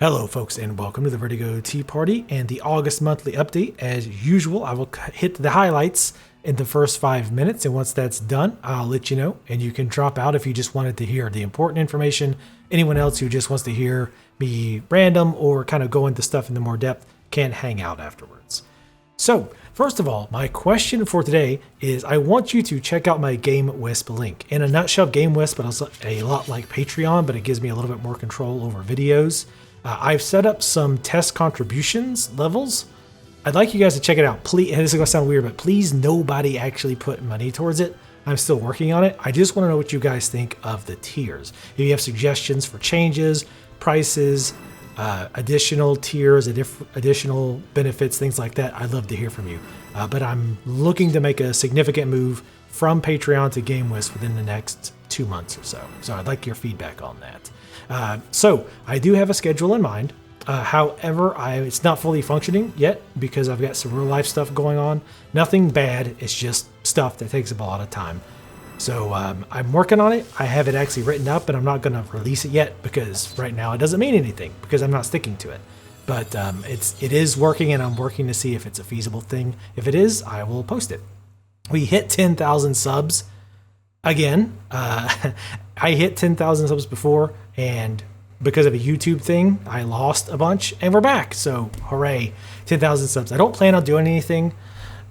Hello folks and welcome to the Vertigo Tea Party and the August monthly update. As usual, I will hit the highlights in the first 5 minutes, and once that's done, I'll let you know, and you can drop out if you just wanted to hear the important information. Anyone else who just wants to hear me random or kind of go into stuff in the more depth can hang out afterwards. So, first of all, my question for today is I want you to check out my Game Wisp link. In a nutshell, Game Wisp is a lot like Patreon, but it gives me a little bit more control over videos. I've set up some test contributions levels. I'd like you guys to check it out. Please, and this is going to sound weird, but please nobody actually put money towards it. I'm still working on it. I just want to know what you guys think of the tiers. If you have suggestions for changes, prices, additional tiers, additional benefits, things like that, I'd love to hear from you. But I'm looking to make a significant move from Patreon to Game Wisp within the next 2 months or so. So I'd like your feedback on that. So I do have a schedule in mind. However, it's not fully functioning yet because I've got some real life stuff going on. Nothing bad. It's just stuff that takes up a lot of time. So I'm working on it. I have it actually written up, but I'm not going to release it yet because right now it doesn't mean anything because I'm not sticking to it. But it is working, and I'm working to see if it's a feasible thing. If it is, I will post it. We hit 10,000 subs again. I hit 10,000 subs before, and because of a YouTube thing, I lost a bunch, and we're back. So hooray, 10,000 subs. I don't plan on doing anything,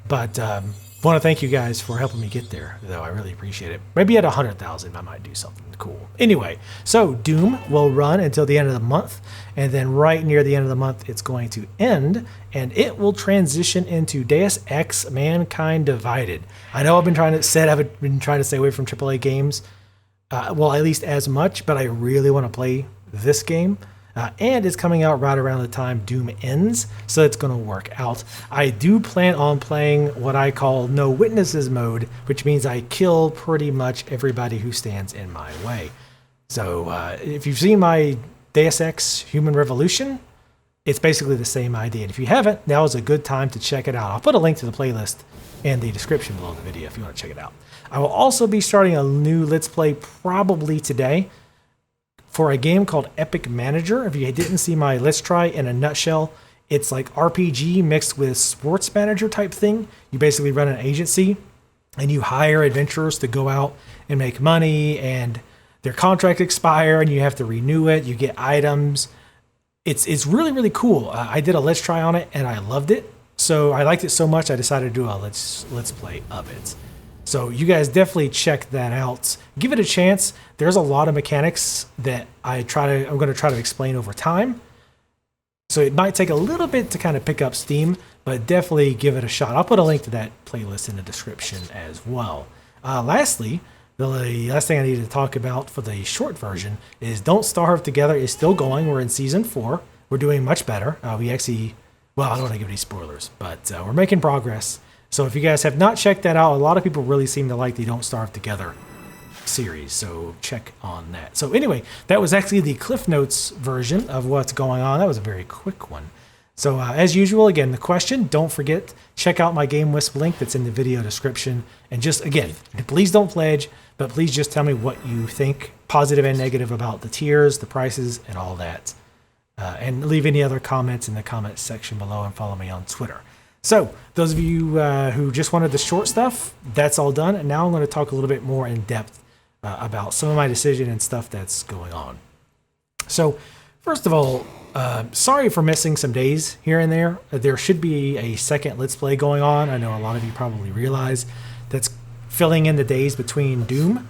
but want to thank you guys for helping me get there, though. I really appreciate it. Maybe at 100,000, I might do something cool. Anyway, so Doom will run until the end of the month, and then right near the end of the month, it's going to end, and it will transition into Deus Ex: Mankind Divided. I know I've been trying to stay away from AAA games, well, at least as much, but I really want to play this game. And it's coming out right around the time Doom ends, so it's going to work out. I do plan on playing what I call no witnesses mode, which means I kill pretty much everybody who stands in my way. So if you've seen my Deus Ex Human Revolution, it's basically the same idea. And if you haven't, now is a good time to check it out. I'll put a link to the playlist in the description below the video if you want to check it out. I will also be starting a new Let's Play probably today for a game called Epic Manager. If you didn't see my Let's Try, in a nutshell, it's like RPG mixed with sports manager type thing. You basically run an agency and you hire adventurers to go out and make money, and their contract expire and you have to renew it. You get items. It's really, really cool. I did a Let's Try on it and I loved it. So I liked it so much I decided to do a Let's Play of it. So you guys definitely check that out. Give it a chance. There's a lot of mechanics that I'm going to try to explain over time. So it might take a little bit to kind of pick up steam, but definitely give it a shot. I'll put a link to that playlist in the description as well. Lastly, the last thing I need to talk about for the short version is Don't Starve Together is still going. We're in season 4. We're doing much better. We actually, well, I don't want to give any spoilers, but we're making progress. So if you guys have not checked that out, a lot of people really seem to like the Don't Starve Together series, so check on that. So anyway, that was actually the Cliff Notes version of what's going on. That was a very quick one. So as usual, again, the question, don't forget, check out my Game Wisp link that's in the video description. And just, again, please don't pledge, but please just tell me what you think, positive and negative, about the tiers, the prices, and all that. And leave any other comments in the comments section below, and follow me on Twitter. So, those of you who just wanted the short stuff, that's all done. And now I'm going to talk a little bit more in depth about some of my decision and stuff that's going on. So, first of all, sorry for missing some days here and there. There should be a second Let's Play going on. I know a lot of you probably realize that's filling in the days between Doom.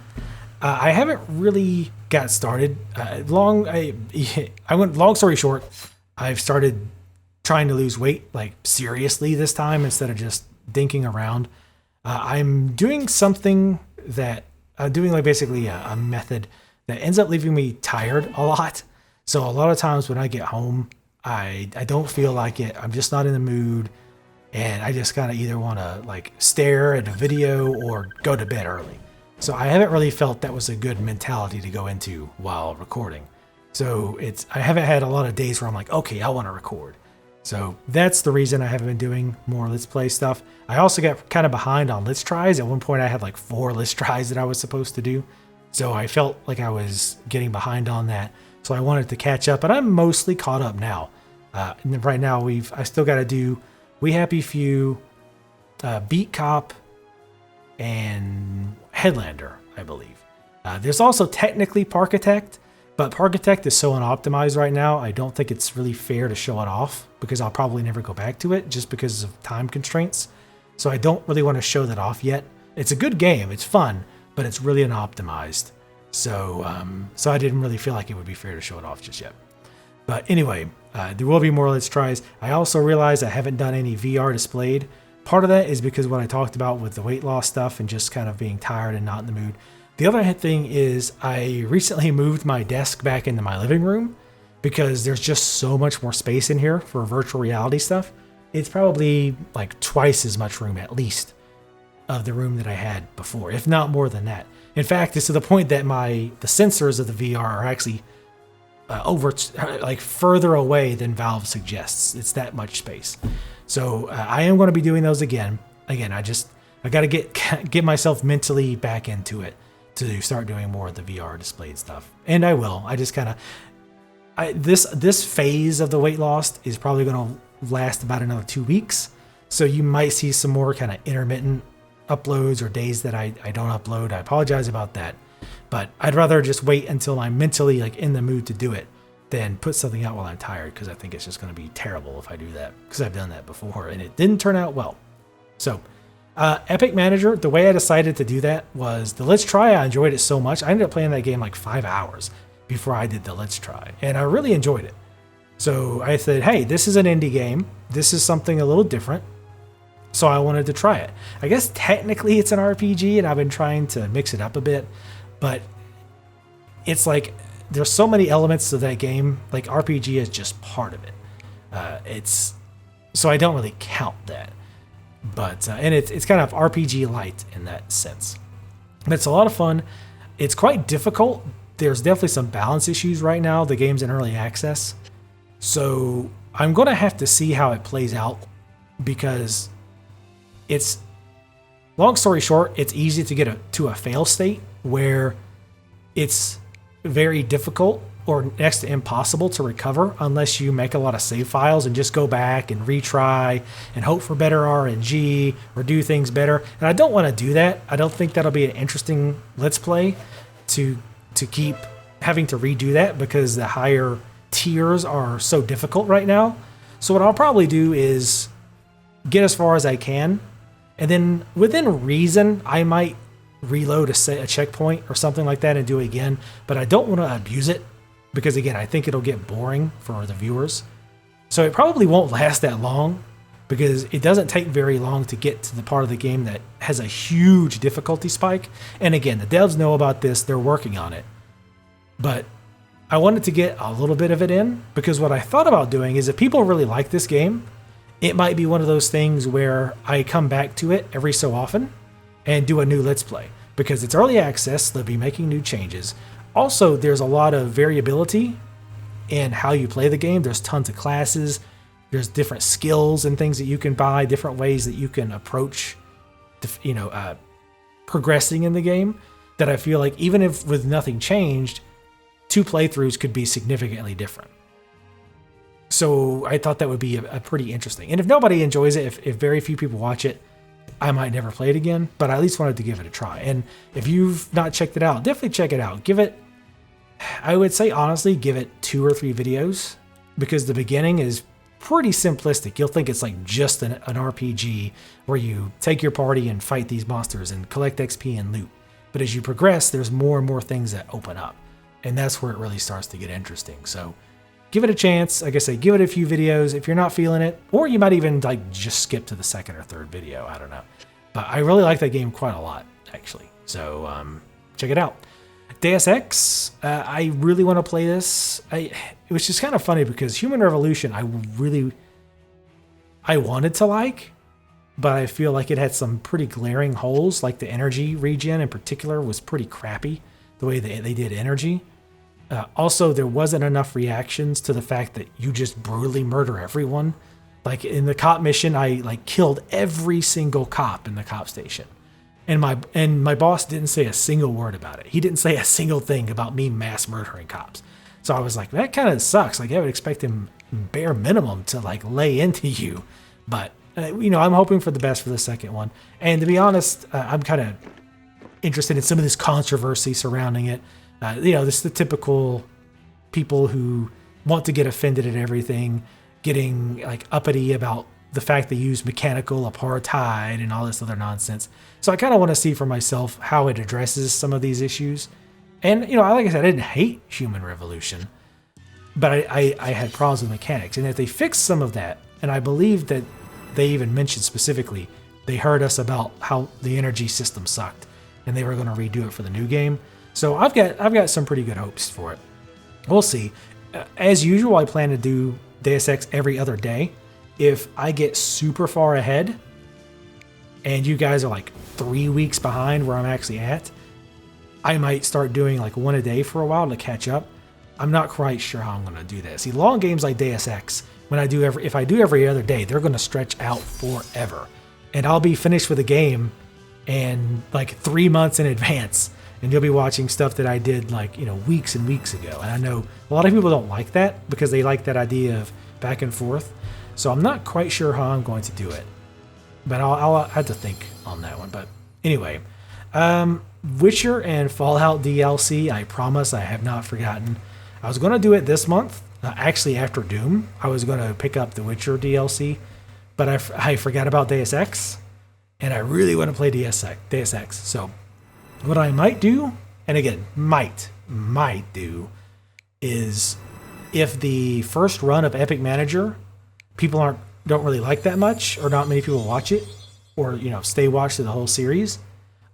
I haven't really got started. Long story short, I've started trying to lose weight, like seriously this time, instead of just dinking around. I'm doing something that like basically a method that ends up leaving me tired a lot. So a lot of times when I get home, I don't feel like it. I'm just not in the mood, and I just kind of either want to like stare at a video or go to bed early. So I haven't really felt that was a good mentality to go into while recording. So I haven't had a lot of days where I'm like, okay, I want to record. So that's the reason I haven't been doing more Let's Play stuff. I also got kind of behind on Let's Tries. At one point I had like 4 Let's Tries that I was supposed to do. So I felt like I was getting behind on that. So I wanted to catch up, but I'm mostly caught up now. And right now I still got to do We Happy Few, Beat Cop, and Headlander, I believe. There's also technically Parkitect, but Parkitect is so unoptimized right now, I don't think it's really fair to show it off because I'll probably never go back to it just because of time constraints. So I don't really want to show that off yet. It's a good game, it's fun, but it's really unoptimized. So I didn't really feel like it would be fair to show it off just yet. But anyway, there will be more Let's Tries. I also realized I haven't done any VR displayed. Part of that is because what I talked about with the weight loss stuff and just kind of being tired and not in the mood. The other thing is I recently moved my desk back into my living room because there's just so much more space in here for virtual reality stuff. It's probably like twice as much room at least of the room that I had before, if not more than that. In fact, it's to the point that the sensors of the VR are actually further away than Valve suggests. It's that much space. So I am going to be doing those again. Again, I got to get myself mentally back into it to start doing more of the VR displayed stuff. And I will. I just kind of this phase of the weight loss is probably going to last about another 2 weeks. So you might see some more kind of intermittent uploads or days that I don't upload. I apologize about that. But I'd rather just wait until I'm mentally in the mood to do it than put something out while I'm tired, because I think it's just going to be terrible if I do that, because I've done that before and it didn't turn out well. So Epic Manager, the way I decided to do that was the Let's Try. I enjoyed it so much. I ended up playing that game like 5 hours before I did the Let's Try, and I really enjoyed it. So I said, hey, this is an indie game. This is something a little different. So I wanted to try it. I guess technically it's an RPG, and I've been trying to mix it up a bit, but it's like there's so many elements to that game. Like RPG is just part of it. So I don't really count that. But and it's kind of RPG light in that sense. But it's a lot of fun. It's quite difficult. There's definitely some balance issues right now. The game's in early access. So I'm going to have to see how it plays out, because it's, long story short, it's easy to get to a fail state where it's very difficult or next to impossible to recover unless you make a lot of save files and just go back and retry and hope for better RNG or do things better. And I don't want to do that. I don't think that'll be an interesting Let's Play to keep having to redo that, because the higher tiers are so difficult right now. So what I'll probably do is get as far as I can, and then within reason, I might reload a checkpoint or something like that and do it again. But I don't want to abuse it, because again, I think it'll get boring for the viewers. So it probably won't last that long, because it doesn't take very long to get to the part of the game that has a huge difficulty spike. And again, the devs know about this, they're working on it. But I wanted to get a little bit of it in, because what I thought about doing is if people really like this game, it might be one of those things where I come back to it every so often and do a new Let's Play, because it's early access. They'll be making new changes. Also, there's a lot of variability in how you play the game. There's tons of classes. There's different skills and things that you can buy, different ways that you can approach, progressing in the game, that I feel like even if with nothing changed, 2 playthroughs could be significantly different. So I thought that would be a pretty interesting. And if nobody enjoys it, if very few people watch it, I might never play it again, but I at least wanted to give it a try. And if you've not checked it out, definitely check it out. I would say honestly, give it 2 or 3 videos, because the beginning is pretty simplistic. You'll think it's like just an RPG where you take your party and fight these monsters and collect XP and loot. But as you progress, there's more and more things that open up. And that's where it really starts to get interesting. So give it a chance. Like I say, give it a few videos if you're not feeling it, or you might even just skip to the 2nd or 3rd video. I don't know. But I really like that game quite a lot, actually. So check it out. Deus Ex, I really want to play this. It was just kind of funny because Human Revolution, I wanted to like, but I feel like it had some pretty glaring holes. Like the energy regen in particular was pretty crappy, the way they did energy. Also, there wasn't enough reactions to the fact that you just brutally murder everyone. Like in the cop mission, I killed every single cop in the cop station. And my boss didn't say a single word about it. He didn't say a single thing about me mass murdering cops. So I was like, that kind of sucks. Like I would expect him bare minimum to like lay into you. But, I'm hoping for the best for the second one. And to be honest, I'm kind of interested in some of this controversy surrounding it. This is the typical people who want to get offended at everything, getting like uppity about the fact they use mechanical apartheid and all this other nonsense. So I kind of want to see for myself how it addresses some of these issues. And, like I said, I didn't hate Human Revolution, but I had problems with mechanics. And if they fix some of that, and I believe that they even mentioned specifically, they heard us about how the energy system sucked and they were going to redo it for the new game. So I've got some pretty good hopes for it. We'll see. As usual, I plan to do Deus Ex every other day. If I get super far ahead and you guys are like 3 weeks behind where I'm actually at, I might start doing like one a day for a while to catch up. I'm not quite sure how I'm going to do that. See, long games like Deus Ex, if I do every other day, they're going to stretch out forever. And I'll be finished with the game and like 3 months in advance. And you'll be watching stuff that I did like, weeks and weeks ago. And I know a lot of people don't like that because they like that idea of back and forth. So I'm not quite sure how I'm going to do it. But I'll have to think on that one. But anyway, Witcher and Fallout DLC, I promise I have not forgotten. I was going to do it this month. Actually, after Doom, I was going to pick up the Witcher DLC. But I forgot about Deus Ex. And I really want to play Deus Ex. So what I might do, and again, might do, is if the first run of Epic Manager, people don't really like that much, or not many people watch it, or stay watched through the whole series,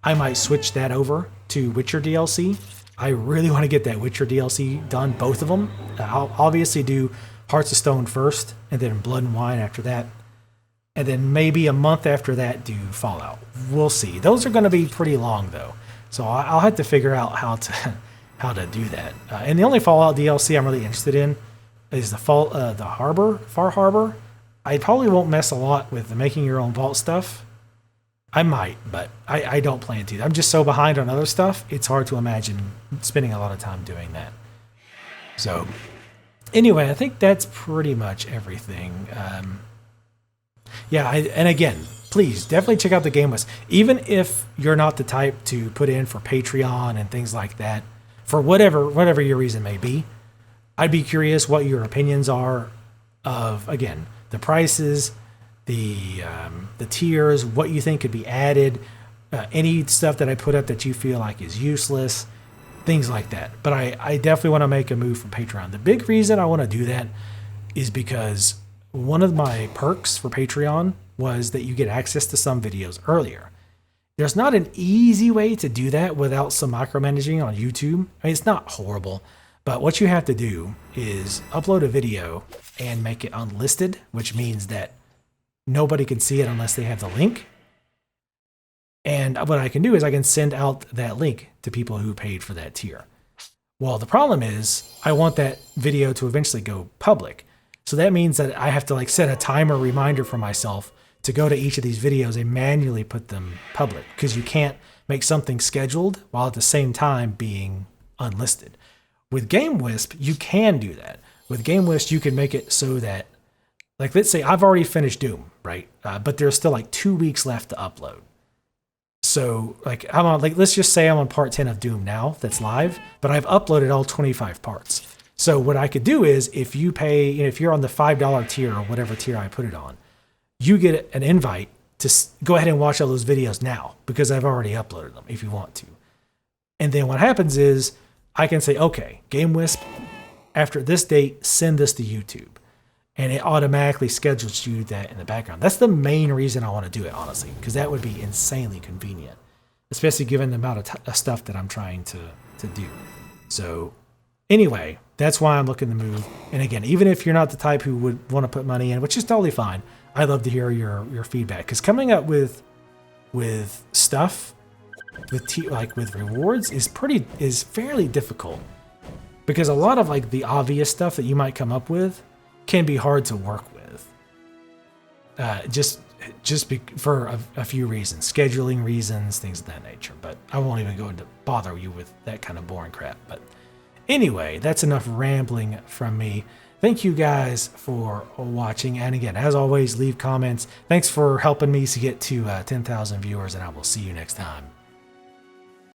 I might switch that over to Witcher DLC. I really want to get that Witcher DLC done, both of them. I'll obviously do Hearts of Stone first, and then Blood and Wine after that. And then maybe a month after that, do Fallout. We'll see. Those are going to be pretty long, though. So I'll have to figure out how to do that. And the only Fallout DLC I'm really interested in is the Far Harbor. I probably won't mess a lot with the making your own vault stuff. I might, but I don't plan to. I'm just so behind on other stuff, it's hard to imagine spending a lot of time doing that. So anyway, I think that's pretty much everything. And again, please definitely check out the game list. Even if you're not the type to put in for Patreon and things like that, for whatever your reason may be, I'd be curious what your opinions are of, again, the prices, the tiers, what you think could be added, any stuff that I put up that you feel like is useless, things like that. But I definitely want to make a move for Patreon. The big reason I want to do that is because one of my perks for Patreon was that you get access to some videos earlier. There's not an easy way to do that without some micromanaging on YouTube. I mean, it's not horrible, but what you have to do is upload a video and make it unlisted, which means that nobody can see it unless they have the link. And what I can do is I can send out that link to people who paid for that tier. Well, the problem is I want that video to eventually go public. So that means that I have to set a timer reminder for myself to go to each of these videos and manually put them public, because you can't make something scheduled while at the same time being unlisted. With GameWisp, you can do that. With GameWisp, you can make it so that, let's say I've already finished Doom, right? But there's still 2 weeks left to upload. So I'm on, let's just say I'm on part 10 of Doom now that's live, but I've uploaded all 25 parts. So what I could do is if you pay, if you're on the $5 tier or whatever tier I put it on, you get an invite to go ahead and watch all those videos now because I've already uploaded them if you want to. And then what happens is I can say, okay, GameWisp, after this date, send this to YouTube. And it automatically schedules you that in the background. That's the main reason I want to do it, honestly, because that would be insanely convenient, especially given the amount of stuff that I'm trying to do. So anyway, that's why I'm looking to move. And again, even if you're not the type who would want to put money in, which is totally fine, I'd love to hear your feedback. Because coming up with stuff, with rewards is fairly difficult. Because a lot of the obvious stuff that you might come up with can be hard to work with. For a few reasons, scheduling reasons, things of that nature. But I won't even go into bother you with that kind of boring crap. But Anyway, that's enough rambling from me. Thank you guys for watching. And again, as always, leave comments. Thanks for helping me to get to 10,000 viewers, and I will see you next time.